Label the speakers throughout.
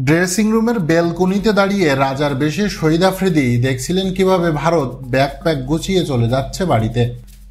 Speaker 1: Dressing রুমের বেলকনিতে দাঁড়িয়ে রাজার বেশে শহীদ আফ্রিদি দেখছিলেন কিভাবে ভারত ব্যাকপ্যাক গুছিয়ে চলে যাচ্ছে বাড়িতে।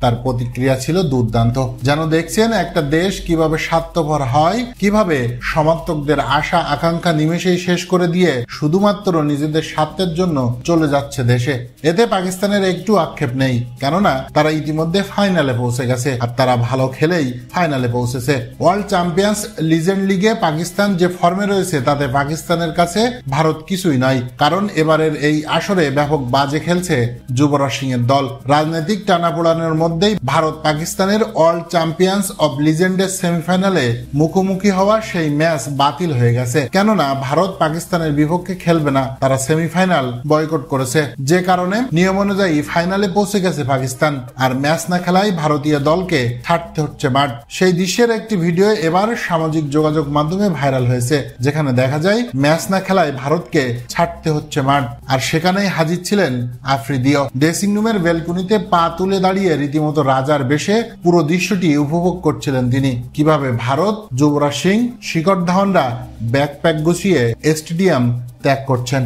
Speaker 1: তার প্রতিক্রিয়া ছিল দুর্দান্ত। যেন দেখছেন একটা দেশ কিভাবে স্বার্থপর হয়, কিভাবে সমর্থকদের আশা আকাঙ্ক্ষা নিমেষেই শেষ করে দিয়ে শুধুমাত্র নিজেদের স্বার্থের জন্য চলে যাচ্ছে দেশে। এতে পাকিস্তানের একটু আক্ষেপ নেই, কেননা তারা ইতিমধ্যে ফাইনালে পৌঁছে গেছে, আর তারা ভালো খেলেই ফাইনালে পৌঁছেছে। ওয়ার্ল্ড চ্যাম্পিয়ন্স লিজেন্ড লিগে পাকিস্তান যে ফর্মে রয়েছে তাতে পাকিস্তানের কাছে ভারত কিছুই নয়, কারণ এবারের এই আসরে ব্যাপক বাজে খেলছে যুবরাজ সিং এর দল। রাজনৈতিক টানাপোড়ানের মধ্যেই ভারত পাকিস্তানের ওয়ার্ল্ড চ্যাম্পিয়ন্স অব লিজেন্ডের সেমিফাইনালে মুখোমুখি হওয়া সেই ম্যাচ বাতিল হয়ে গেছে, কেননা ভারত পাকিস্তানের বিপক্ষে খেলবে না, তারা সেমিফাইনাল বয়কট করেছে। যে কারণে নিয়ম অনুযায়ী ফাইনালে পৌঁছে গেছে পাকিস্তান, আর ম্যাচ না খেলায় ভারতীয় দলকে ছাড়তে হচ্ছে মাঠ। সেই দৃশ্যের একটি ভিডিও এবার সামাজিক যোগাযোগ মাধ্যমে ভাইরাল হয়েছে, যেখানে দেখা যায় ম্যাচ না খেলায় ভারতকে ছাড়তে হচ্ছে মাঠ, আর সেখানেই হাজির ছিলেন আফ্রিদিও। ড্রেসিং রুমের বেলকুনিতে পা তুলে দাঁড়িয়ে রীতিমতো রাজার বেশে পুরো দৃশ্যটি উপভোগ করছিলেন তিনি, কিভাবে ভারত, যুবরাজ সিং, শিখর ধাওয়ানরা ব্যাকপ্যাক গুছিয়ে স্টেডিয়াম ত্যাগ করছেন।